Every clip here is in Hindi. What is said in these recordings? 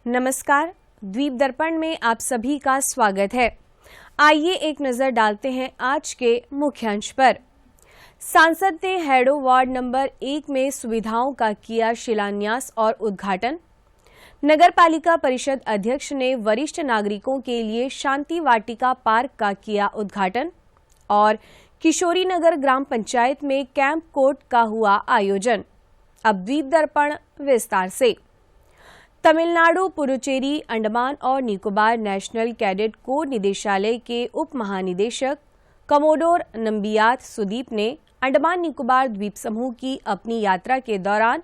नमस्कार, द्वीप दर्पण में आप सभी का स्वागत है। आइए एक नजर डालते हैं आज के मुख्यांश पर। सांसद ने हैडो वार्ड नंबर 1 में सुविधाओं का किया शिलान्यास और उद्घाटन। नगरपालिका परिषद अध्यक्ष ने वरिष्ठ नागरिकों के लिए शांति वाटिका पार्क का किया उद्घाटन और किशोरी नगर ग्राम पंचायत में कैंप कोर्ट का हुआ आयोजन। अब द्वीप दर्पण विस्तार से। तमिलनाडु, पुडुचेरी, अंडमान और निकोबार नेशनल कैडेट कोर निदेशालय के उप महानिदेशक कमोडोर नंबियात सुदीप ने अंडमान निकोबार द्वीप समूह की अपनी यात्रा के दौरान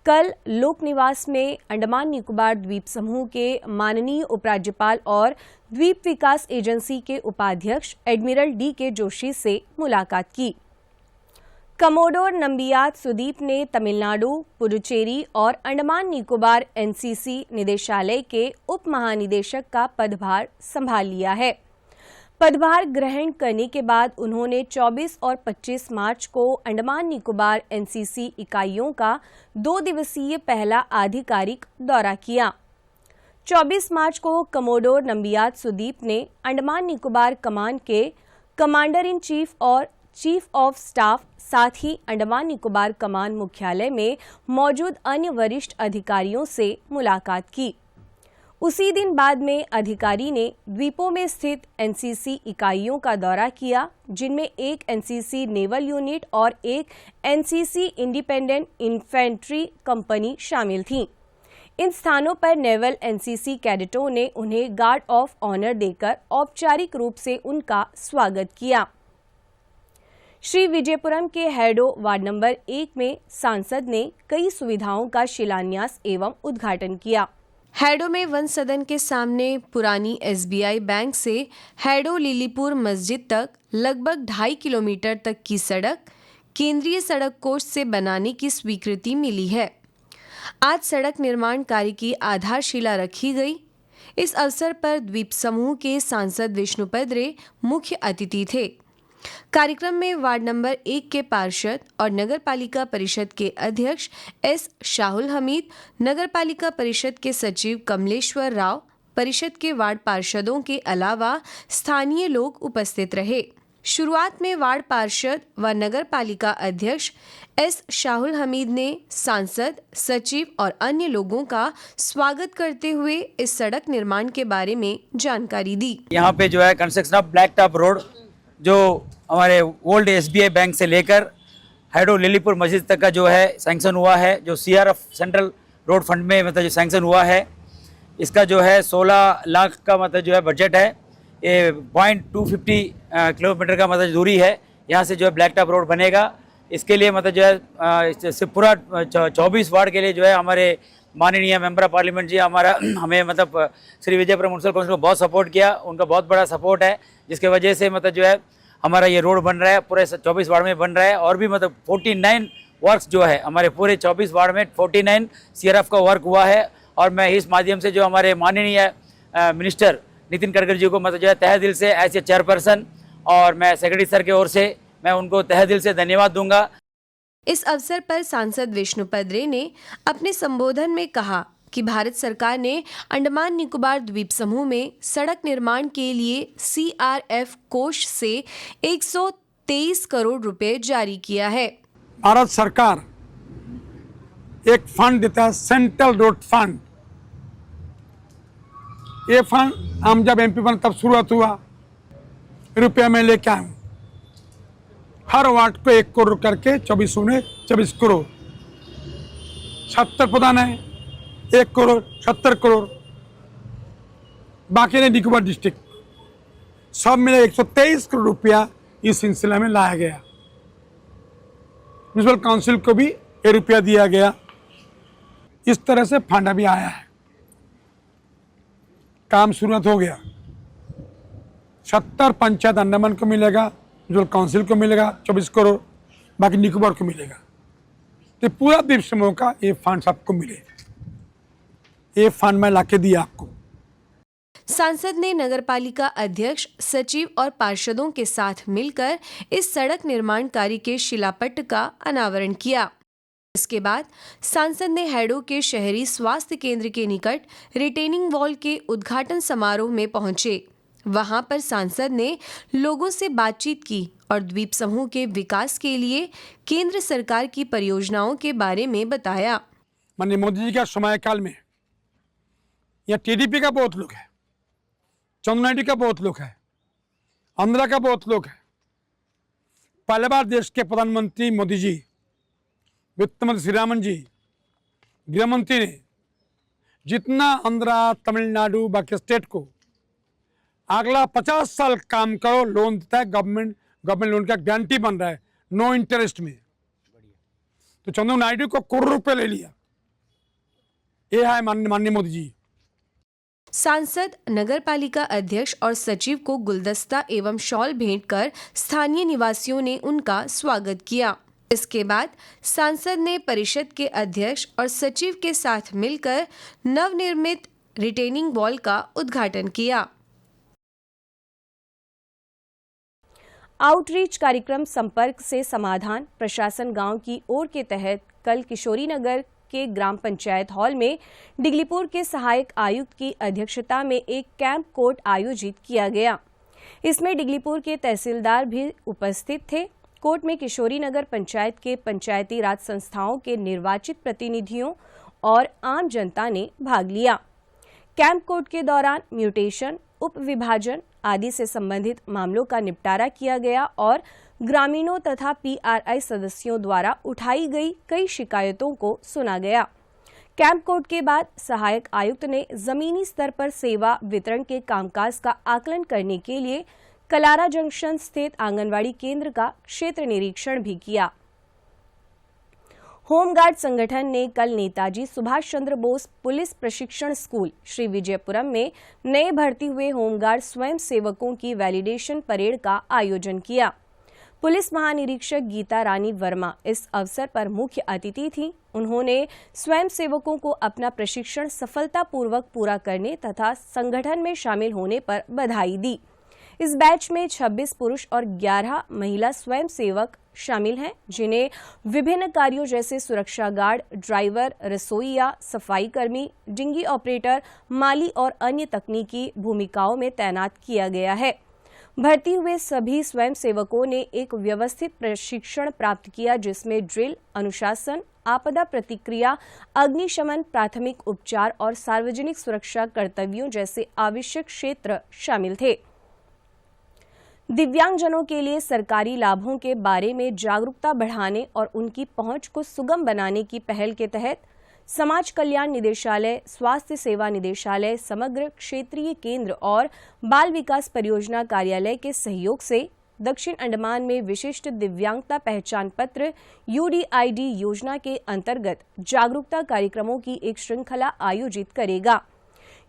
कल लोक निवास में अंडमान निकोबार द्वीप समूह के माननीय उपराज्यपाल और द्वीप विकास एजेंसी के उपाध्यक्ष एडमिरल डी.के. जोशी से मुलाकात की। कमोडोर नंबियात सुदीप ने तमिलनाडु, पुडुचेरी और अंडमान निकोबार एनसीसी निदेशालय के उप महानिदेशक का पदभार संभाल लिया है। पदभार ग्रहण करने के बाद उन्होंने 24 और 25 मार्च को अंडमान निकोबार एनसीसी इकाइयों का 2 दिवसीय पहला आधिकारिक दौरा किया। 24 मार्च को कमोडोर नंबियात सुदीप ने अंडमान निकोबार कमान के कमांडर इन चीफ और चीफ ऑफ स्टाफ, साथ ही अंडमान निकोबार कमान मुख्यालय में मौजूद अन्य वरिष्ठ अधिकारियों से मुलाकात की। उसी दिन बाद में अधिकारी ने द्वीपों में स्थित एनसीसी इकाइयों का दौरा किया, जिनमें एक एनसीसी नेवल यूनिट और एक एनसीसी इंडिपेंडेंट इन्फेंट्री कंपनी शामिल थीं। इन स्थानों पर नेवल एनसीसी कैडेटों ने उन्हें गार्ड ऑफ ऑनर देकर औपचारिक रूप से उनका स्वागत किया। श्री विजयपुरम के हैडो वार्ड नंबर 1 में सांसद ने कई सुविधाओं का शिलान्यास एवं उद्घाटन किया। हैडो में वन सदन के सामने पुरानी एसबीआई बैंक से हैडो लिलीपुर मस्जिद तक लगभग 2.5 किलोमीटर तक की सड़क केंद्रीय सड़क कोष से बनाने की स्वीकृति मिली है। आज सड़क निर्माण कार्य की आधारशिला रखी गई। इस अवसर पर द्वीप समूह के सांसद विष्णुपद रे मुख्य अतिथि थे। कार्यक्रम में वार्ड नंबर 1 के पार्षद और नगरपालिका परिषद के अध्यक्ष एस. शाहुल हमीद, नगरपालिका परिषद के सचिव कमलेश्वर राव, परिषद के वार्ड पार्षदों के अलावा स्थानीय लोग उपस्थित रहे। शुरुआत में वार्ड पार्षद व नगरपालिका अध्यक्ष एस. शाहुल हमीद ने सांसद, सचिव और अन्य लोगों का स्वागत करते हुए इस सड़क निर्माण के बारे में जानकारी दी। यहाँ पे जो है construction of black top road, जो हमारे ओल्ड एसबीआई बैंक से लेकर हैडो लिलीपुर मस्जिद तक का जो है सैंक्शन हुआ है, जो सीआरएफ सेंट्रल रोड फंड में मतलब जो सैंक्शन हुआ है, इसका जो है 16 लाख का मतलब जो है बजट है। ये 0.250 किलोमीटर का मतलब दूरी है, यहाँ से जो है ब्लैक टॉप रोड बनेगा। इसके लिए मतलब जो है पूरा 24 वार्ड के लिए जो है हमारे माननीय मेंबर ऑफ पार्लियामेंट जी हमें मतलब श्री विजयपुरम म्यूनसिपल काउंसिल को बहुत सपोर्ट किया। उनका बहुत बड़ा सपोर्ट है, जिसके वजह से मतलब जो है हमारा ये रोड बन रहा है, पूरे 24 वार्ड में बन रहा है। और भी मतलब 49 वर्क्स जो है हमारे पूरे 24 वार्ड में 49 सीआरएफ का वर्क हुआ है। और मैं इस माध्यम से जो हमारे माननीय मिनिस्टर नितिन गडकरी जी को मतलब जो है तहे दिल से एज ए चेयरपर्सन और मैं सेक्रेटरी सर की ओर से मैं उनको तहे दिल से धन्यवाद दूंगा। इस अवसर पर सांसद विष्णुपद रे ने अपने संबोधन में कहा कि भारत सरकार ने अंडमान निकोबार द्वीप समूह में सड़क निर्माण के लिए सीआरएफ कोष से 123 करोड़ रुपए जारी किया है। भारत सरकार एक फंड देता है, सेंट्रल रोड फंड। ये फंड हम जब एमपी बने तब शुरुआत हुआ, रुपया में लेके आए। हर वार्ड को 1 करोड़ करके 24 करोड़ 70 प्रदान है, 1 करोड़ 70 करोड़, बाकी ने निकोबार डिस्ट्रिक्ट सब मिले 123 करोड़ रुपया इस सिलसिले में लाया गया। म्यूनसिपल काउंसिल को भी ये रुपया दिया गया। इस तरह से फंड अभी आया है, काम शुरुआत हो गया। 70 पंचायत अंडमान को मिलेगा, म्यूनसिपल काउंसिल को मिलेगा 24 करोड़, बाकी निकोबार को मिलेगा। तो पूरा द्वीप समूह का ये फंड सबको मिले। ये फंड मैं लाके दिया आपको। सांसद ने नगरपालिका अध्यक्ष, सचिव और पार्षदों के साथ मिलकर इस सड़क निर्माण कार्य के शिलापट्ट का अनावरण किया। इसके बाद सांसद ने हैडो के शहरी स्वास्थ्य केंद्र के निकट रिटेनिंग वॉल के उद्घाटन समारोह में पहुंचे। वहां पर सांसद ने लोगों से बातचीत की और द्वीप समूह के विकास के लिए केंद्र सरकार की परियोजनाओं के बारे में बताया। माननीय मोदी जी का समयकाल में यहाँ टीडीपी का बहुत लोग है, चंद्रबाबू नायडू का बहुत लोग है, आंध्रा का बहुत लोग है। पहली बार देश के प्रधानमंत्री मोदी जी, वित्त मंत्री श्रीरामन जी, गृह मंत्री ने जितना आंध्रा, तमिलनाडु, बाकी स्टेट को अगला 50 साल काम करो लोन देता है, गवर्नमेंट लोन का गारंटी बन रहा है, नो इंटरेस्ट में। तो चंद्रबाबू नायडू को करोड़ रुपए ले लिया। ये है माननीय मोदी जी। सांसद, नगरपालिका अध्यक्ष और सचिव को गुलदस्ता एवं शॉल भेंट कर स्थानीय निवासियों ने उनका स्वागत किया। इसके बाद सांसद ने परिषद के अध्यक्ष और सचिव के साथ मिलकर नवनिर्मित रिटेनिंग वॉल का उद्घाटन किया। आउटरीच कार्यक्रम संपर्क से समाधान प्रशासन गांव की ओर के तहत कल किशोरी नगर के ग्राम पंचायत हॉल में डिगलीपुर के सहायक आयुक्त की अध्यक्षता में एक कैंप कोर्ट आयोजित किया गया। इसमें डिगलीपुर के तहसीलदार भी उपस्थित थे। कोर्ट में किशोरी नगर पंचायत के पंचायती राज संस्थाओं के निर्वाचित प्रतिनिधियों और आम जनता ने भाग लिया। कैंप कोर्ट के दौरान म्यूटेशन, उप विभाजन आदि से संबंधित मामलों का निपटारा किया गया और ग्रामीणों तथा पीआरआई सदस्यों द्वारा उठाई गई कई शिकायतों को सुना गया। कैंप कोर्ट के बाद सहायक आयुक्त ने जमीनी स्तर पर सेवा वितरण के कामकाज का आकलन करने के लिए कलारा जंक्शन स्थित आंगनवाड़ी केंद्र का क्षेत्र निरीक्षण भी किया। होमगार्ड संगठन ने कल नेताजी सुभाष चंद्र बोस पुलिस प्रशिक्षण स्कूल श्री विजयपुरम में नए भर्ती हुए होमगार्ड स्वयं सेवकों की वैलिडेशन परेड का आयोजन किया। पुलिस महानिरीक्षक गीता रानी वर्मा इस अवसर पर मुख्य अतिथि थीं। उन्होंने स्वयं सेवकों को अपना प्रशिक्षण सफलतापूर्वक पूरा करने तथा संगठन में शामिल होने पर बधाई दी। इस बैच में 26 पुरुष और 11 महिला स्वयं सेवक शामिल हैं, जिन्हें विभिन्न कार्यों जैसे सुरक्षा गार्ड, ड्राइवर, रसोइया, सफाई कर्मी, डिंगी ऑपरेटर, माली और अन्य तकनीकी भूमिकाओं में तैनात किया गया है। भर्ती हुए सभी स्वयं सेवकों ने एक व्यवस्थित प्रशिक्षण प्राप्त किया, जिसमें ड्रिल, अनुशासन, आपदा प्रतिक्रिया, अग्निशमन, प्राथमिक उपचार और सार्वजनिक सुरक्षा कर्तव्यों जैसे आवश्यक क्षेत्र शामिल थे। दिव्यांगजनों के लिए सरकारी लाभों के बारे में जागरूकता बढ़ाने और उनकी पहुंच को सुगम बनाने की पहल के तहत समाज कल्याण निदेशालय, स्वास्थ्य सेवा निदेशालय, समग्र क्षेत्रीय केंद्र और बाल विकास परियोजना कार्यालय के सहयोग से दक्षिण अंडमान में विशिष्ट दिव्यांगता पहचान पत्र UDID योजना के अंतर्गत जागरूकता कार्यक्रमों की एक श्रृंखला आयोजित करेगा।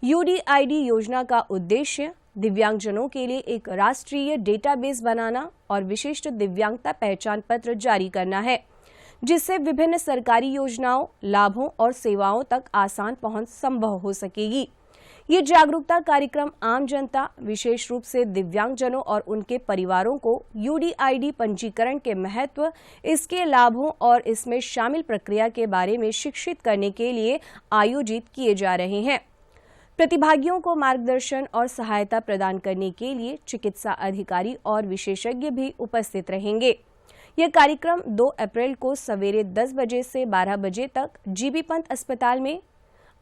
UDID योजना का उद्देश्य दिव्यांगजनों के लिए एक राष्ट्रीय डेटाबेस बनाना और विशिष्ट दिव्यांगता पहचान पत्र जारी करना है, जिससे विभिन्न सरकारी योजनाओं, लाभों और सेवाओं तक आसान पहुंच संभव हो सकेगी। ये जागरूकता कार्यक्रम आम जनता, विशेष रूप से दिव्यांगजनों और उनके परिवारों को UDID पंजीकरण के महत्व, इसके लाभों और इसमें शामिल प्रक्रिया के बारे में शिक्षित करने के लिए आयोजित किए जा रहे हैं। प्रतिभागियों को मार्गदर्शन और सहायता प्रदान करने के लिए चिकित्सा अधिकारी और विशेषज्ञ भी उपस्थित रहेंगे। यह कार्यक्रम 2 अप्रैल को सवेरे 10 बजे से 12 बजे तक जीबी पंत अस्पताल में,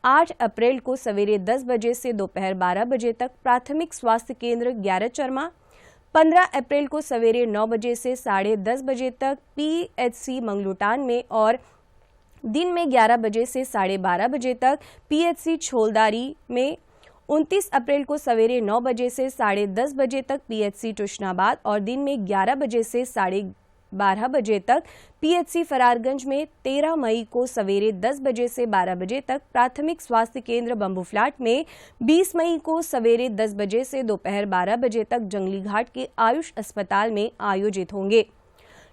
8 अप्रैल को सवेरे 10 बजे से दोपहर 12 बजे तक प्राथमिक स्वास्थ्य केंद्र 11 चरमा, 15 अप्रैल को सवेरे 9 बजे से 10:30 बजे तक PHC मंगलूटान में और दिन में 11 बजे से 12:30 बजे तक PHC छोलदारी में, 29 अप्रैल को सवेरे 9 बजे से 10:30 बजे तक PHC तुशनाबाद और दिन में 11 बजे से 12:30 बजे तक PHC फरारगंज में, 13 मई को सवेरे 10 बजे से 12 बजे तक प्राथमिक स्वास्थ्य केंद्र बम्बूफ्लाट में, 20 मई को सवेरे 10 बजे से दोपहर 12 बजे तक जंगली घाट के आयुष अस्पताल में आयोजित होंगे।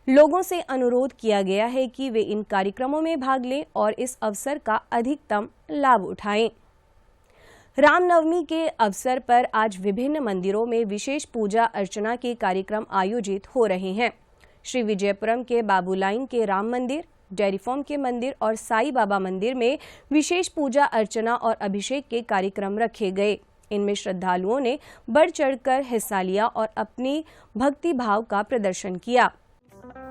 लोगों से अनुरोध किया गया है कि वे इन कार्यक्रमों में भाग लें और इस अवसर का अधिकतम लाभ उठाएं। रामनवमी के अवसर पर आज विभिन्न मंदिरों में विशेष पूजा अर्चना के कार्यक्रम आयोजित हो रहे हैं। श्री विजयपुरम के बाबू लाइन के राम मंदिर, डेयरी फार्म के मंदिर और साईं बाबा मंदिर में विशेष पूजा अर्चना और अभिषेक के कार्यक्रम रखे गए। इनमें श्रद्धालुओं ने बढ़ चढ़कर हिस्सा लिया और अपनी भक्ति भाव का प्रदर्शन किया।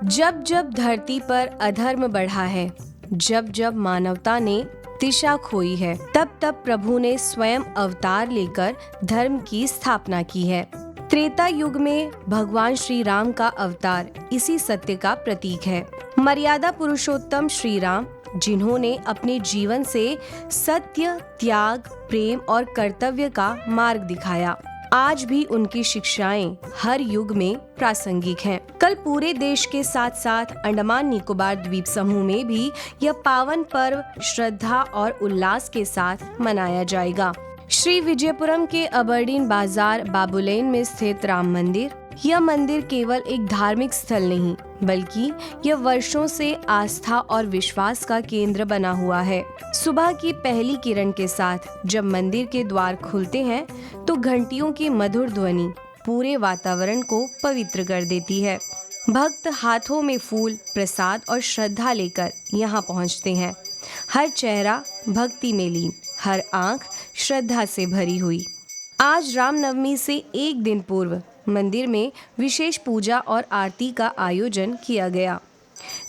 जब जब धरती पर अधर्म बढ़ा है, जब जब मानवता ने दिशा खोई है, तब तब प्रभु ने स्वयं अवतार लेकर धर्म की स्थापना की है। त्रेता युग में भगवान श्री राम का अवतार इसी सत्य का प्रतीक है। मर्यादा पुरुषोत्तम श्री राम, जिन्होंने अपने जीवन से सत्य, त्याग, प्रेम और कर्तव्य का मार्ग दिखाया, आज भी उनकी शिक्षाएं हर युग में प्रासंगिक हैं। कल पूरे देश के साथ साथ अंडमान निकोबार द्वीप समूह में भी यह पावन पर्व श्रद्धा और उल्लास के साथ मनाया जाएगा। श्री विजयपुरम के अबरडीन बाजार बाबूलेन में स्थित राम मंदिर, यह मंदिर केवल एक धार्मिक स्थल नहीं, बल्कि यह वर्षों से आस्था और विश्वास का केंद्र बना हुआ है। सुबह की पहली किरण के साथ जब मंदिर के द्वार खुलते हैं तो घंटियों की मधुर ध्वनि पूरे वातावरण को पवित्र कर देती है। भक्त हाथों में फूल, प्रसाद और श्रद्धा लेकर यहाँ पहुँचते हैं। हर चेहरा भक्ति में लीन, हर आंख श्रद्धा से भरी हुई। आज रामनवमी से एक दिन पूर्व मंदिर में विशेष पूजा और आरती का आयोजन किया गया।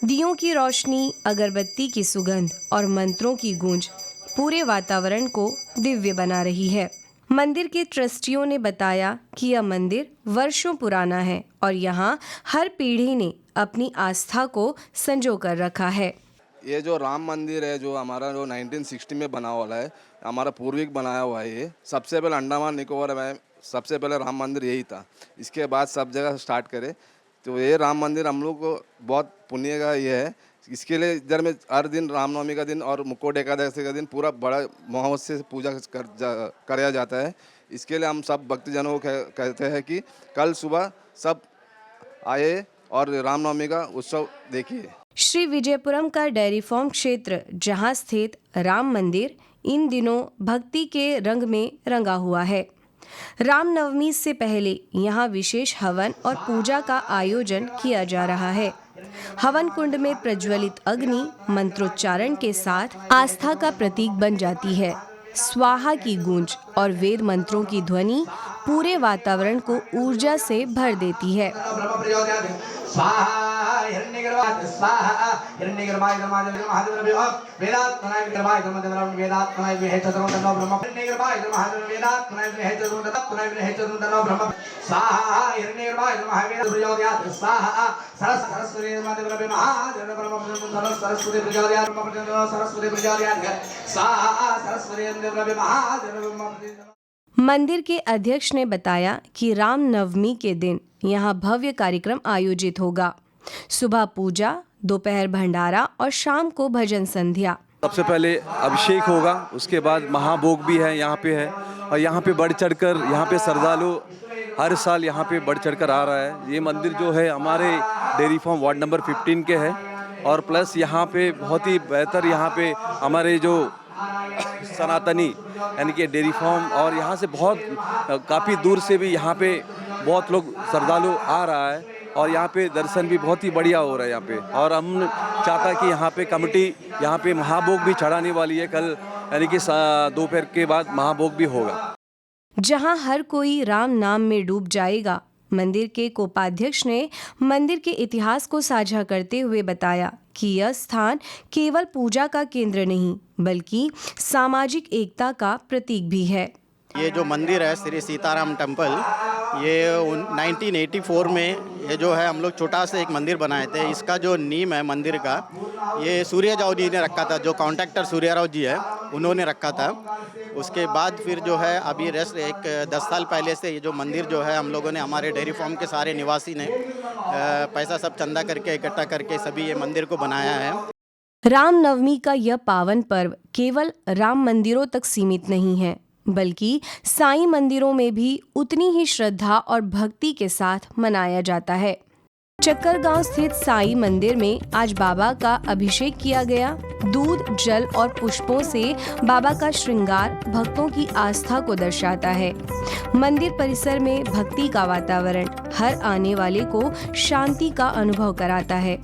दियों की रोशनी, अगरबत्ती की सुगंध और मंत्रों की गूंज पूरे वातावरण को दिव्य बना रही है। मंदिर के ट्रस्टियों ने बताया कि यह मंदिर वर्षों पुराना है और यहाँ हर पीढ़ी ने अपनी आस्था को संजो कर रखा है। ये जो राम मंदिर है, जो हमारा जो 1960 में बना वाला है, हमारा पूर्वज बनाया हुआ है। ये सबसे पहले अंडमान निकोबार में सबसे पहले राम मंदिर यही था। इसके बाद सब जगह स्टार्ट करे, तो ये राम मंदिर हम लोग को बहुत पुण्य का ये है। इसके लिए इधर में हर दिन रामनवमी का दिन और मुक्कोट एकादशी का दिन पूरा बड़ा महोत्सव से पूजा कराया जाता है। इसके लिए हम सब भक्तजनों को कहते हैं कि कल सुबह सब आए और रामनवमी का उत्सव देखिए। श्री विजयपुरम का डेयरी फार्म क्षेत्र, जहां स्थित राम मंदिर इन दिनों भक्ति के रंग में रंगा हुआ है। रामनवमी से पहले यहाँ विशेष हवन और पूजा का आयोजन किया जा रहा है। हवन कुंड में प्रज्वलित अग्नि मंत्रोच्चारण के साथ आस्था का प्रतीक बन जाती है। स्वाहा की गूंज और वेद मंत्रों की ध्वनि पूरे वातावरण को ऊर्जा से भर देती है। मंदिर के अध्यक्ष ने बताया कि राम नवमी के दिन यहाँ भव्य कार्यक्रम आयोजित होगा। सुबह पूजा, दोपहर भंडारा और शाम को भजन संध्या। सबसे पहले अभिषेक होगा, उसके बाद महाभोग भी है यहाँ पे है। और यहाँ पे बढ़ चढ़कर यहाँ पे श्रद्धालु हर साल यहाँ पे बढ़ चढ़कर आ रहा है। ये मंदिर जो है हमारे डेयरी फार्म वार्ड नंबर 15 के है। और प्लस यहाँ पे बहुत ही बेहतर यहाँ पे हमारे जो सनातनी यानी कि डेयरी फार्म, और यहाँ से बहुत काफ़ी दूर से भी यहाँ पे बहुत लोग श्रद्धालु आ रहा है। और यहाँ पे दर्शन भी बहुत ही बढ़िया हो रहा है यहाँ पे। और हम चाहता कि यहाँ पे कमेटी यहाँ पे महाभोग भी चढ़ाने वाली है कल, यानी कि दोपहर के बाद महाभोग भी होगा। जहाँ हर कोई राम नाम में डूब जाएगा। मंदिर के कोषाध्यक्ष ने मंदिर के इतिहास को साझा करते हुए बताया कि यह स्थान केवल पूजा का केंद्र नहीं, बल्कि सामाजिक एकता का प्रतीक भी है। ये जो मंदिर है श्री सीताराम टेम्पल, ये 1984 में ये जो है हम लोग छोटा सा एक मंदिर बनाए थे। इसका जो नींव है मंदिर का, ये सूर्यराव जी ने रखा था। जो कॉन्ट्रैक्टर सूर्यराव जी है उन्होंने रखा था। उसके बाद फिर जो है अभी रेस्ट एक 10 साल पहले से ये जो मंदिर जो है हम लोगों ने, हमारे डेयरी फार्म के सारे निवासी ने पैसा सब चंदा करके इकट्ठा करके सभी ये मंदिर को बनाया है। राम नवमी का यह पावन पर्व केवल राम मंदिरों तक सीमित नहीं है, बल्कि साईं मंदिरों में भी उतनी ही श्रद्धा और भक्ति के साथ मनाया जाता है। चक्कर गांव स्थित साईं मंदिर में आज बाबा का अभिषेक किया गया। दूध, जल और पुष्पों से बाबा का श्रृंगार भक्तों की आस्था को दर्शाता है। मंदिर परिसर में भक्ति का वातावरण हर आने वाले को शांति का अनुभव कराता है।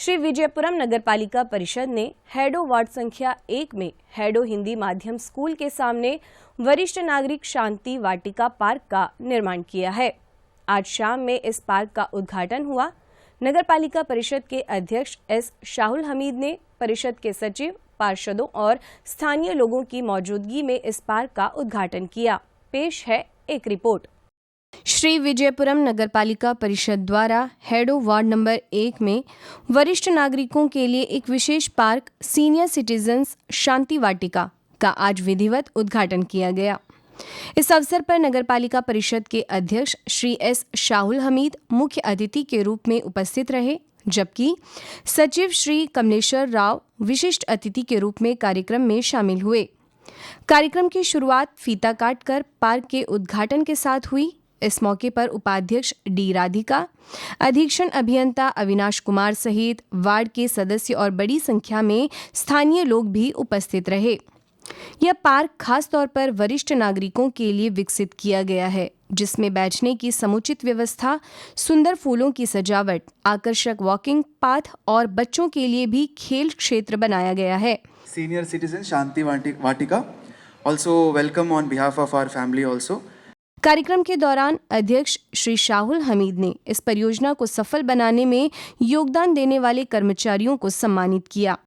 श्री विजयपुरम नगरपालिका परिषद ने हैडो वार्ड संख्या 1 में हैडो हिंदी माध्यम स्कूल के सामने वरिष्ठ नागरिक शांति वाटिका पार्क का निर्माण किया है। आज शाम में इस पार्क का उद्घाटन हुआ। नगरपालिका परिषद के अध्यक्ष एस शाहुल हमीद ने परिषद के सचिव, पार्षदों और स्थानीय लोगों की मौजूदगी में इस पार्क का उद्घाटन किया। पेश है एक रिपोर्ट। श्री विजयपुरम नगरपालिका परिषद द्वारा हैडो वार्ड नंबर 1 में वरिष्ठ नागरिकों के लिए एक विशेष पार्क सीनियर सिटीजन्स शांति वाटिका का आज विधिवत उद्घाटन किया गया। इस अवसर पर नगरपालिका परिषद के अध्यक्ष श्री एस शाहुल हमीद मुख्य अतिथि के रूप में उपस्थित रहे, जबकि सचिव श्री कमलेश्वर राव विशिष्ट अतिथि के रूप में कार्यक्रम में शामिल हुए। कार्यक्रम की शुरुआत फीता काटकर पार्क के उद्घाटन के साथ हुई। इस मौके पर उपाध्यक्ष डी राधिका, अधीक्षण अभियंता अविनाश कुमार सहित वार्ड के सदस्य और बड़ी संख्या में स्थानीय लोग भी उपस्थित रहे। यह पार्क खास तौर पर वरिष्ठ नागरिकों के लिए विकसित किया गया है, जिसमें बैठने की समुचित व्यवस्था, सुंदर फूलों की सजावट, आकर्षक वॉकिंग पाथ और बच्चों के लिए भी खेल क्षेत्र बनाया गया है। Senior citizen Shanti Vatika, also welcome on behalf of our family also. कार्यक्रम के दौरान अध्यक्ष श्री शाहुल हमीद ने इस परियोजना को सफल बनाने में योगदान देने वाले कर्मचारियों को सम्मानित किया।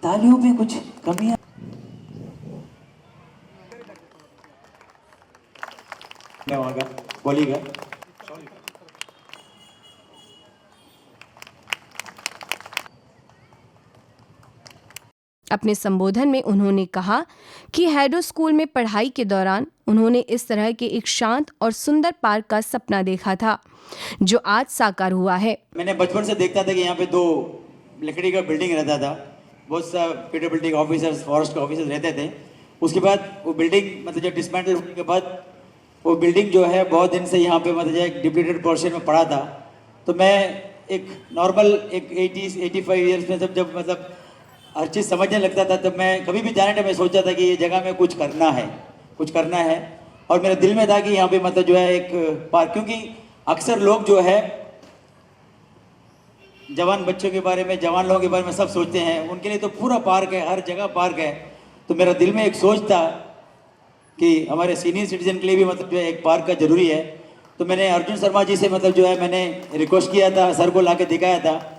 तालियों में कुछ कमियां बोलिएगा। अपने संबोधन में उन्होंने कहा कि हैडो स्कूल में पढ़ाई के दौरान उन्होंने इस तरह के एक शांत और सुंदर पार्क का सपना देखा था, जो आज साकार हुआ है। मैंने बचपन से देखता था कि यहाँ पे 2 लकड़ी का बिल्डिंग रहता था, बहुत सा पीडब्ल्यूडी के ऑफिसर्स, फॉरेस्ट के ऑफिसर्स रहते थे। उसके बाद वो बिल्डिंग मतलब जब डिसमेंटल होने के बाद वो बिल्डिंग जो है बहुत दिन से यहाँ पे मतलब एक डिप्लीटेड पोर्शन में पड़ा था। तो मैं एक नॉर्मल एक 80-85 ईयर्स में जब मतलब हर चीज़ समझने लगता था, तब मैं कभी भी जाने टाइम मैं सोचा था कि ये जगह में कुछ करना है। और मेरे दिल में था कि यहाँ पे मतलब जो है एक पार्क, क्योंकि अक्सर लोग जो है जवान बच्चों के बारे में, जवान लोगों के बारे में सब सोचते हैं, उनके लिए तो पूरा पार्क है, हर जगह पार्क है। तो मेरा दिल में एक सोच था कि हमारे सीनियर सिटीजन के लिए भी मतलब जो है एक पार्क का ज़रूरी है। तो मैंने अर्जुन शर्मा जी से मतलब जो है मैंने रिक्वेस्ट किया था, सर को ला के दिखाया था।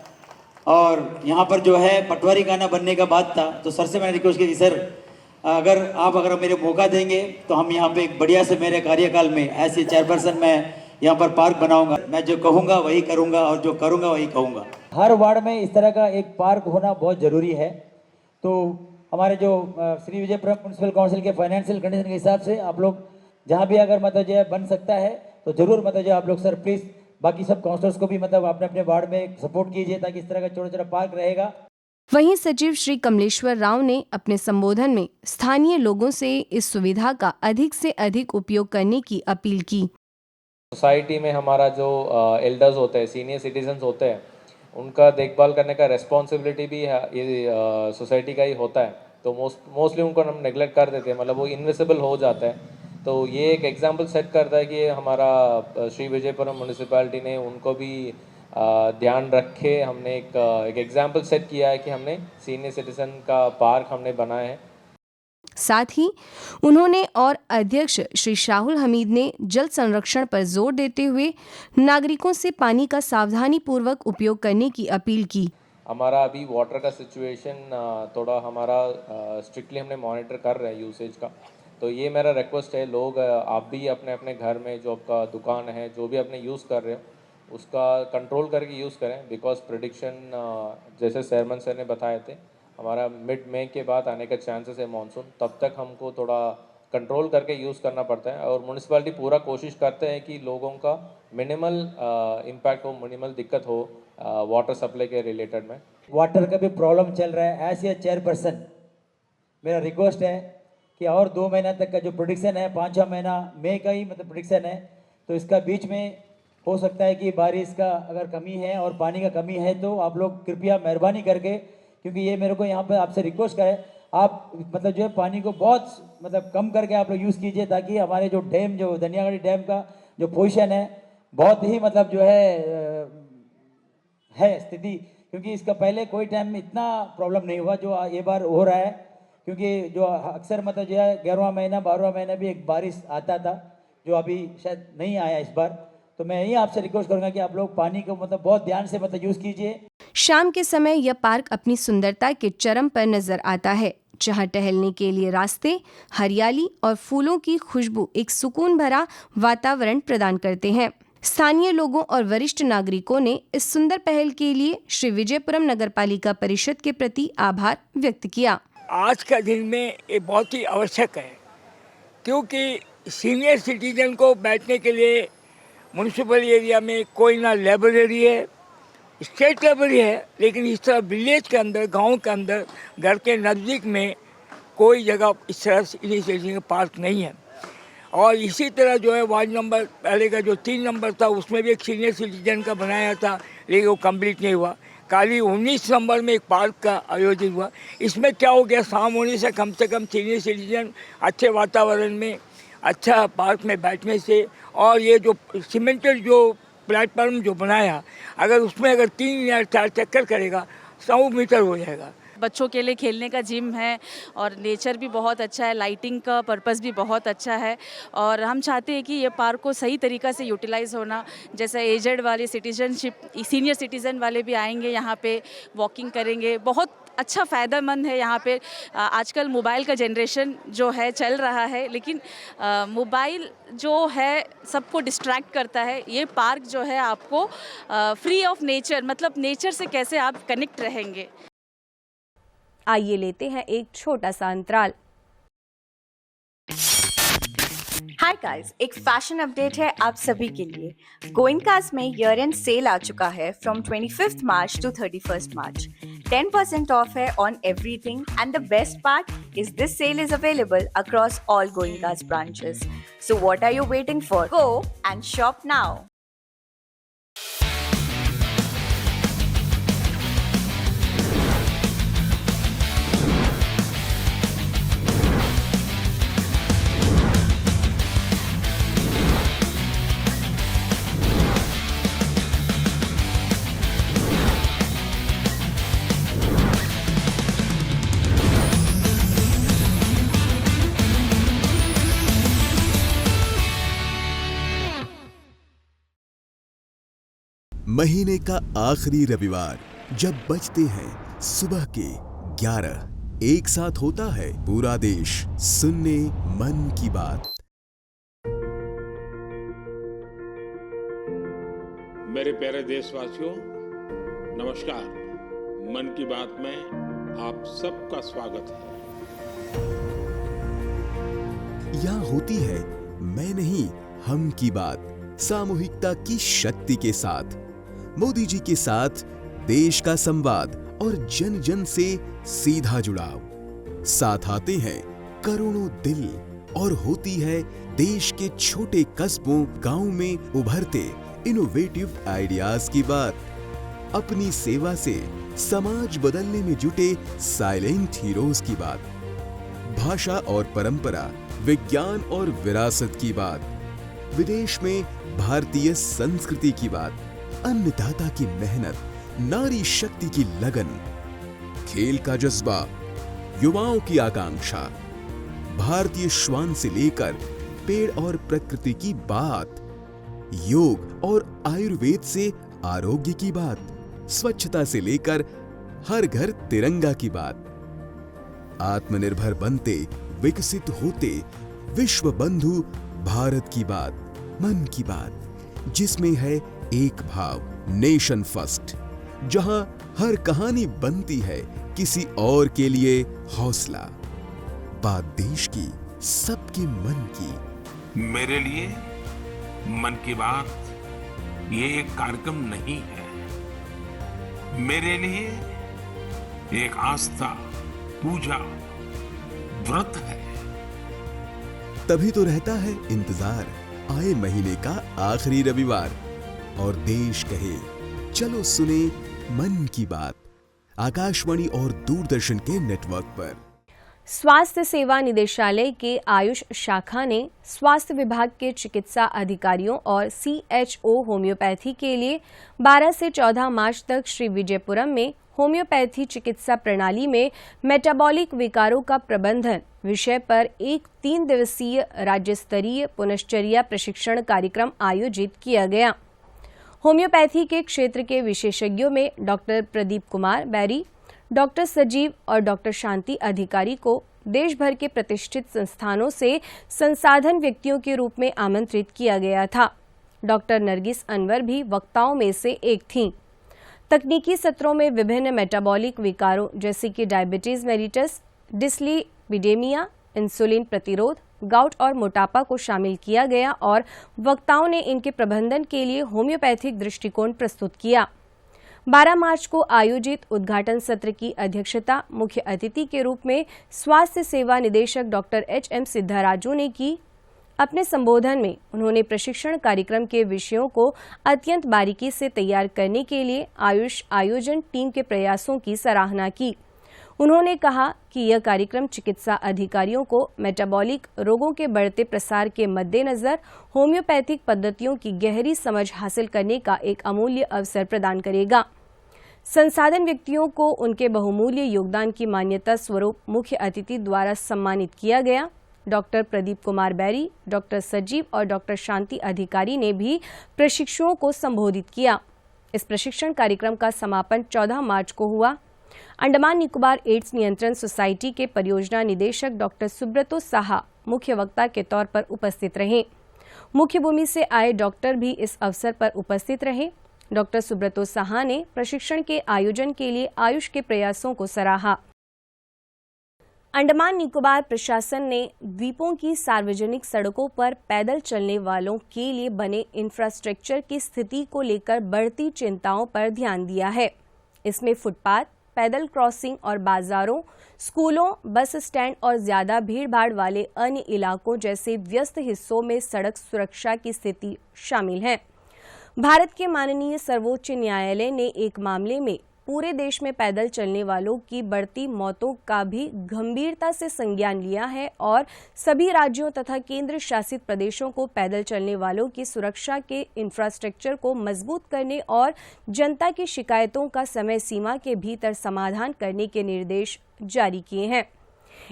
और यहाँ पर जो है पटवारी खाना बनने का बात था, तो सर से मैंने रिक्वेस्ट की, सर अगर मेरे मौका देंगे तो हम यहाँ पे एक बढ़िया से मेरे कार्यकाल में ऐसे चेयरपर्सन मैं यहाँ पर पार्क बनाऊंगा। मैं जो कहूँगा वही करूँगा और जो करूँगा वही कहूँगा। हर वार्ड में इस तरह का एक पार्क होना बहुत ज़रूरी है। तो हमारे जो श्री विजयपुरम म्यूनसिपल काउंसिल के फाइनेंशियल कंडीशन के हिसाब से आप लोग जहाँ भी अगर मतलब जो है बन सकता है तो ज़रूर मतलब जो आप लोग सर प्लीज़ बाकी सब काउंसलर्स को भी मतलब अपने अपने वार्ड में सपोर्ट कीजिए, ताकि इस तरह का छोटा छोटा पार्क रहेगा। वहीं सचिव श्री कमलेश्वर राव ने अपने संबोधन में स्थानीय लोगों से इस सुविधा का अधिक से अधिक उपयोग करने की अपील की। सोसाइटी में हमारा जो एल्डर्स होते हैं, सीनियर सिटीजन्स होते हैं, उनका देखभाल करने का रेस्पॉन्सिबिलिटी भी ये सोसाइटी का ही होता है। तो मोस्टली उनको हम नेगलेक्ट कर देते हैं, मतलब वो इनविजिबल हो जाता है। तो ये एक एग्जांपल सेट करता है कि हमारा श्री विजयपुरम म्यूनसिपैलिटी ने उनको भी ध्यान रखे हमने एक एग्जांपल सेट किया है कि हमने सीनियर सिटीजन का पार्क हमने बनाया है। साथ ही उन्होंने और अध्यक्ष श्री शाहुल हमीद ने जल संरक्षण पर जोर देते हुए नागरिकों से पानी का सावधानी पूर्वक उपयोग करने की अपील की। हमारा अभी वाटर का सिचुएशन थोड़ा हमारा स्ट्रिक्टली हमने मॉनिटर कर रहे हैं यूसेज का। तो ये मेरा रिक्वेस्ट है, लोग आप भी अपने अपने घर में जो आपका दुकान है, जो भी अपने यूज़ कर रहे हो उसका कंट्रोल करके यूज़ करें। बिकॉज प्रेडिक्शन जैसे चेयरमैन सर ने बताए थे, हमारा मिड मई के बाद आने का चांसेस है मानसून, तब तक हमको थोड़ा कंट्रोल करके यूज़ करना पड़ता है। और म्यूनसिपैलिटी पूरा कोशिश करते हैं कि लोगों का मिनिमल इम्पैक्ट हो, मिनिमल दिक्कत हो वाटर सप्लाई के रिलेटेड में। वाटर का भी प्रॉब्लम चल रहा है। एज ए चेयरपर्सन मेरा रिक्वेस्ट है कि और 2 महीना तक का जो प्रोडिक्शन है, 5-6 महीना मई का ही मतलब प्रोडिक्शन है, तो इसका बीच में हो सकता है कि बारिश का अगर कमी है और पानी का कमी है, तो आप लोग कृपया मेहरबानी करके, क्योंकि ये मेरे को यहाँ पर आपसे रिक्वेस्ट करें, आप मतलब जो है पानी को बहुत मतलब कम करके आप लोग यूज़ कीजिए, ताकि हमारे जो डैम, जो धनियागढ़ी डैम का जो पोजीशन है बहुत ही मतलब जो है स्थिति, क्योंकि इसका पहले कोई टाइम में इतना प्रॉब्लम नहीं हुआ जो ये बार हो रहा है, क्योंकि जो अक्सर मतलब जो है 11वां महीना 12वां महीना भी एक बारिश आता था जो अभी शायद नहीं आया इस बार। तो मैं यही आपसे रिक्वेस्ट करूंगा कि आप लोग पानी को मतलब बहुत ध्यान से मतलब यूज़ कीजिए। शाम के समय यह पार्क अपनी सुंदरता के चरम पर नजर आता है, जहां टहलने के लिए रास्ते, हरियाली और फूलों की खुशबू एक सुकून भरा वातावरण प्रदान करते हैं। स्थानीय लोगों और वरिष्ठ नागरिकों ने इस सुंदर पहल के लिए श्री विजयपुरम नगरपालिका परिषद के प्रति आभार व्यक्त किया। आज का दिन में ये बहुत ही आवश्यक है, क्योंकि सीनियर सिटीजन को बैठने के लिए म्यूनसिपल एरिया में कोई ना लाइब्रेरी है, स्टेट लाइब्रेरी है, लेकिन इस तरह विलेज के अंदर, गांव के अंदर, घर के नज़दीक में कोई जगह इस तरह सीनियर पार्क नहीं है। और इसी तरह जो है वार्ड नंबर पहले का जो 3 नंबर था उसमें भी एक सीनियर सिटीजन का बनाया था, लेकिन वो कंप्लीट नहीं हुआ। कल 19 नंबर में एक पार्क का आयोजित हुआ। इसमें क्या हो गया, शाम होने से कम सीनियर सिटीजन अच्छे वातावरण में, अच्छा पार्क में बैठने से, और ये जो सीमेंटेड जो प्लेटफॉर्म जो बनाया, अगर उसमें अगर 3 या 4 चक्कर करेगा 100 मीटर हो जाएगा। बच्चों के लिए खेलने का जिम है और नेचर भी बहुत अच्छा है, लाइटिंग का पर्पस भी बहुत अच्छा है, और हम चाहते हैं कि ये पार्क को सही तरीक़ा से यूटिलाइज़ होना। जैसे एजेड वाले सीनियर सिटीज़न वाले भी आएंगे यहाँ पे, वॉकिंग करेंगे, बहुत अच्छा फ़ायदेमंद है। यहाँ पे आजकल मोबाइल का जनरेशन जो है चल रहा है, लेकिन मोबाइल जो है सबको डिस्ट्रैक्ट करता है। ये पार्क जो है आपको फ्री ऑफ नेचर, मतलब नेचर से कैसे आप कनेक्ट रहेंगे। आइए लेते हैं एक छोटा सा अंतराल। हाय गाइस, एक फैशन अपडेट है आप सभी के लिए। गोइंकास में ईयर एंड सेल आ चुका है from 25 March to 31 March. 10% off है on everything, and the best part is this sale is available across all Goenka's branches. So what are you waiting for? Go and shop now. महीने का आखिरी रविवार जब बजते हैं सुबह के 11, एक साथ होता है पूरा देश सुनने मन की बात। मेरे प्यारे देशवासियों, नमस्कार। मन की बात में आप सबका स्वागत है। यहाँ होती है मैं नहीं हम की बात, सामूहिकता की शक्ति के साथ, मोदी जी के साथ देश का संवाद और जन जन से सीधा जुड़ाव। साथ आते हैं करोड़ों दिल और होती है देश के छोटे कस्बों गांव में उभरते इनोवेटिव आइडियाज की बात। अपनी सेवा से समाज बदलने में जुटे साइलेंट हीरोज की बात। भाषा और परंपरा, विज्ञान और विरासत की बात। विदेश में भारतीय संस्कृति की बात। अन्नदाता की मेहनत, नारी शक्ति की लगन, खेल का जज्बा, युवाओं की आकांक्षा, भारतीय श्वान से लेकर पेड़ और प्रकृति की बात, योग और आयुर्वेद से आरोग्य की बात, स्वच्छता से लेकर हर घर तिरंगा की बात। आत्मनिर्भर बनते, विकसित होते, विश्व बंधु भारत की बात, मन की बात, जिसमें है एक भाव, नेशन फर्स्ट, जहां हर कहानी बनती है किसी और के लिए हौसला। बात देश की, सबके मन की। मेरे लिए मन की बात ये एक कार्यक्रम नहीं है, मेरे लिए एक आस्था, पूजा, व्रत है। तभी तो रहता है इंतजार आए महीने का आखिरी रविवार, और देश कहे चलो सुने मन की बात, आकाशवाणी और दूरदर्शन के नेटवर्क पर। स्वास्थ्य सेवा निदेशालय के आयुष शाखा ने स्वास्थ्य विभाग के चिकित्सा अधिकारियों और CHO होम्योपैथी के लिए 12 से 14 मार्च तक श्री विजयपुरम में होम्योपैथी चिकित्सा प्रणाली में मेटाबॉलिक विकारों का प्रबंधन विषय पर एक 3 दिवसीय राज्य स्तरीय पुनश्चर्या प्रशिक्षण कार्यक्रम आयोजित किया गया। होम्योपैथी के क्षेत्र के विशेषज्ञों में डॉक्टर प्रदीप कुमार बैरी, डॉक्टर सजीव और डॉक्टर शांति अधिकारी को देश भर के प्रतिष्ठित संस्थानों से संसाधन व्यक्तियों के रूप में आमंत्रित किया गया था। डॉक्टर नरगिस अनवर भी वक्ताओं में से एक थीं। तकनीकी सत्रों में विभिन्न मेटाबॉलिक विकारों जैसे कि डायबिटीज मेलिटस, डिस्लिपिडेमिया, इंसुलिन प्रतिरोध, गाउट और मोटापा को शामिल किया गया और वक्ताओं ने इनके प्रबंधन के लिए होम्योपैथिक दृष्टिकोण प्रस्तुत किया। 12 मार्च को आयोजित उद्घाटन सत्र की अध्यक्षता मुख्य अतिथि के रूप में स्वास्थ्य सेवा निदेशक डॉक्टर HM सिद्धाराजू ने की। अपने संबोधन में उन्होंने प्रशिक्षण कार्यक्रम के विषयों को अत्यंत बारीकी से तैयार करने के लिए आयुष आयोजन टीम के प्रयासों की सराहना की। उन्होंने कहा कि यह कार्यक्रम चिकित्सा अधिकारियों को मेटाबॉलिक रोगों के बढ़ते प्रसार के मद्देनजर होम्योपैथिक पद्धतियों की गहरी समझ हासिल करने का एक अमूल्य अवसर प्रदान करेगा। संसाधन व्यक्तियों को उनके बहुमूल्य योगदान की मान्यता स्वरूप मुख्य अतिथि द्वारा सम्मानित किया गया। डॉक्टर प्रदीप कुमार बैरी, डॉक्टर सजीव और डॉक्टर शांति अधिकारी ने भी प्रशिक्षुओं को संबोधित किया। इस प्रशिक्षण कार्यक्रम का समापन 14 मार्च को हुआ। अंडमान निकोबार एड्स नियंत्रण सोसाइटी के परियोजना निदेशक डॉक्टर सुब्रतो साहा मुख्य वक्ता के तौर पर उपस्थित रहे। मुख्य भूमि से आए डॉक्टर भी इस अवसर पर उपस्थित रहे। डॉक्टर सुब्रतो साहा ने प्रशिक्षण के आयोजन के लिए आयुष के प्रयासों को सराहा। अंडमान निकोबार प्रशासन ने द्वीपों की सार्वजनिक सड़कों पर पैदल चलने वालों के लिए बने इंफ्रास्ट्रक्चर की स्थिति को लेकर बढ़ती चिंताओं पर ध्यान दिया है। इसमें फुटपाथ, पैदल क्रॉसिंग और बाजारों, स्कूलों, बस स्टैंड और ज्यादा भीड़भाड़ वाले अन्य इलाकों जैसे व्यस्त हिस्सों में सड़क सुरक्षा की स्थिति शामिल है। भारत के माननीय सर्वोच्च न्यायालय ने एक मामले में पूरे देश में पैदल चलने वालों की बढ़ती मौतों का भी गंभीरता से संज्ञान लिया है और सभी राज्यों तथा केंद्र शासित प्रदेशों को पैदल चलने वालों की सुरक्षा के इंफ्रास्ट्रक्चर को मजबूत करने और जनता की शिकायतों का समय सीमा के भीतर समाधान करने के निर्देश जारी किए हैं।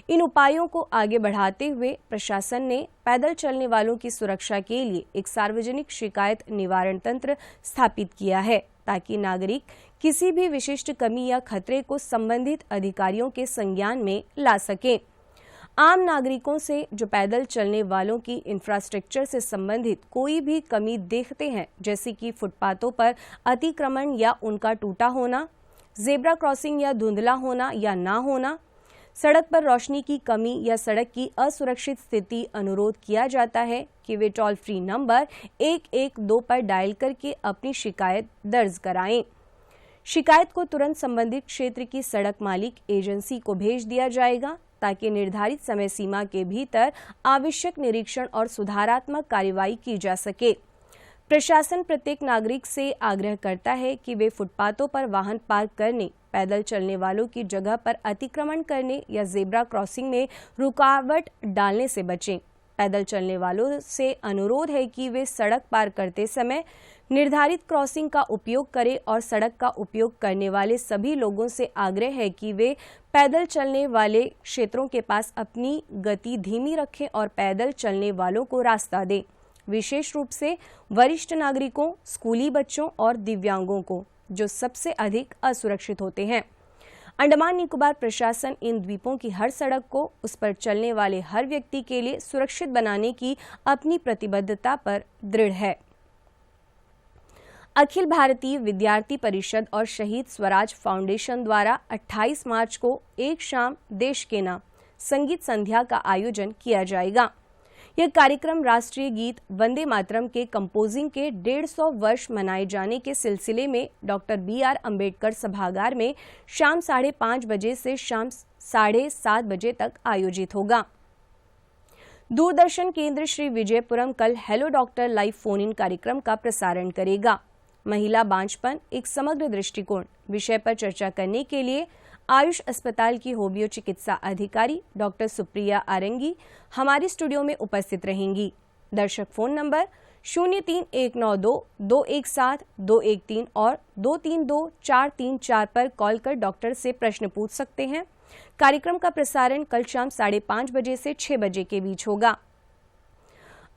इन उपायों को आगे बढ़ाते हुए प्रशासन ने पैदल चलने वालों की सुरक्षा के लिए एक सार्वजनिक शिकायत निवारण तंत्र स्थापित किया है ताकि नागरिक किसी भी विशिष्ट कमी या खतरे को संबंधित अधिकारियों के संज्ञान में ला सकें। आम नागरिकों से जो पैदल चलने वालों की इंफ्रास्ट्रक्चर से संबंधित कोई भी कमी देखते हैं, जैसे कि फुटपाथों पर अतिक्रमण या उनका टूटा होना, जेब्रा क्रॉसिंग या धुंधला होना या ना होना, सड़क पर रोशनी की कमी या सड़क की असुरक्षित स्थिति, अनुरोध किया जाता है कि वे टोल फ्री नंबर 112 पर डायल करके अपनी शिकायत दर्ज कराएं। शिकायत को तुरंत संबंधित क्षेत्र की सड़क मालिक एजेंसी को भेज दिया जाएगा ताकि निर्धारित समय सीमा के भीतर आवश्यक निरीक्षण और सुधारात्मक कार्रवाई की जा सके। प्रशासन प्रत्येक नागरिक से आग्रह करता है कि वे फुटपाथों पर वाहन पार्क करने, पैदल चलने वालों की जगह पर अतिक्रमण करने या जेब्रा क्रॉसिंग में रुकावट डालने से बचें। पैदल चलने वालों से अनुरोध है कि वे सड़क पार करते समय निर्धारित क्रॉसिंग का उपयोग करें और सड़क का उपयोग करने वाले सभी लोगों से आग्रह है कि वे पैदल चलने वाले क्षेत्रों के पास अपनी गति धीमी रखें और पैदल चलने वालों को रास्ता दें, विशेष रूप से वरिष्ठ नागरिकों, स्कूली बच्चों और दिव्यांगों को, जो सबसे अधिक असुरक्षित होते हैं। अंडमान निकोबार प्रशासन इन द्वीपों की हर सड़क को उस पर चलने वाले हर व्यक्ति के लिए सुरक्षित बनाने की अपनी प्रतिबद्धता पर दृढ़ है। अखिल भारतीय विद्यार्थी परिषद और शहीद स्वराज फाउंडेशन द्वारा 28 मार्च को एक शाम देश के नाम संगीत संध्या का आयोजन किया जाएगा। यह कार्यक्रम राष्ट्रीय गीत वंदे मातरम के कंपोजिंग के 150 वर्ष मनाए जाने के सिलसिले में डॉक्टर BR अम्बेडकर सभागार में शाम 5:30 बजे से शाम 7:30 बजे तक आयोजित होगा। दूरदर्शन केंद्र श्री विजयपुरम कल hello doctor live phone in कार्यक्रम का प्रसारण करेगा। महिला बांझपन एक समग्र दृष्टिकोण विषय पर चर्चा करने के लिए आयुष अस्पताल की होमियो चिकित्सा अधिकारी डॉक्टर सुप्रिया आरंगी हमारे स्टूडियो में उपस्थित रहेंगी। दर्शक फोन नंबर 03192-217-213 और 232-434 पर कॉल कर डॉक्टर से प्रश्न पूछ सकते हैं। कार्यक्रम का प्रसारण कल शाम 5:30 बजे से 6 बजे के बीच होगा।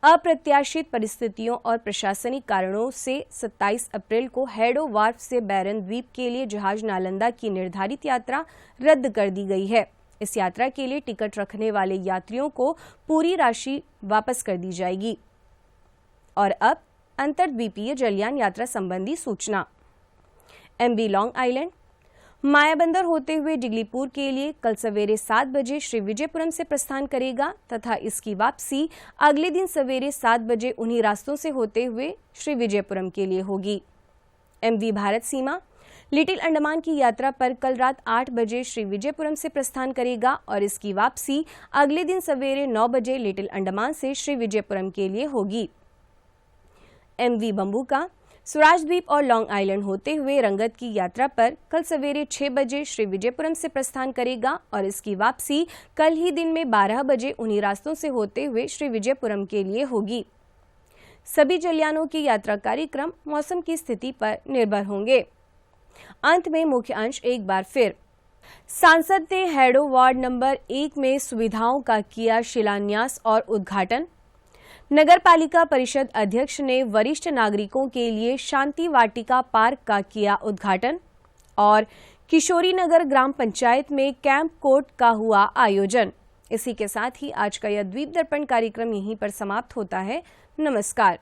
अप्रत्याशित परिस्थितियों और प्रशासनिक कारणों से 27 अप्रैल को हैडो वार्फ से बैरन द्वीप के लिए जहाज नालंदा की निर्धारित यात्रा रद्द कर दी गई है। इस यात्रा के लिए टिकट रखने वाले यात्रियों को पूरी राशि वापस कर दी जाएगी। और अब अंतर्द्वीपीय जलयान यात्रा संबंधी सूचना। MV लॉन्ग आइलैंड मायाबंदर होते हुए डिगलीपुर के लिए कल सवेरे 7 बजे श्री विजयपुरम से प्रस्थान करेगा तथा इसकी वापसी अगले दिन सवेरे 7 बजे उन्हीं रास्तों से होते हुए श्री विजयपुरम के लिए होगी। MV भारत सीमा लिटिल अंडमान की यात्रा पर कल रात 8 बजे श्री विजयपुरम से प्रस्थान करेगा और इसकी वापसी अगले दिन सवेरे 9 बजे लिटिल अंडमान से श्री विजयपुरम के लिए होगी। MV बम्बूका स्वराज द्वीप और लॉन्ग आइलैंड होते हुए रंगत की यात्रा पर कल सवेरे 6 बजे श्री विजयपुरम से प्रस्थान करेगा और इसकी वापसी कल ही दिन में 12 बजे उन्हीं रास्तों से होते हुए श्री विजयपुरम के लिए होगी। सभी जलयानों की यात्रा कार्यक्रम मौसम की स्थिति पर निर्भर होंगे। अंत में मुख्य अंश एक बार फिर। सांसद ने हैडो वार्ड नंबर 1 में सुविधाओं का किया शिलान्यास और उद्घाटन। नगर पालिका परिषद अध्यक्ष ने वरिष्ठ नागरिकों के लिए शांति वाटिका पार्क का किया उद्घाटन। और किशोरी नगर ग्राम पंचायत में कैंप कोर्ट का हुआ आयोजन। इसी के साथ ही आज का यह द्वीप दर्पण कार्यक्रम यहीं पर समाप्त होता है। नमस्कार।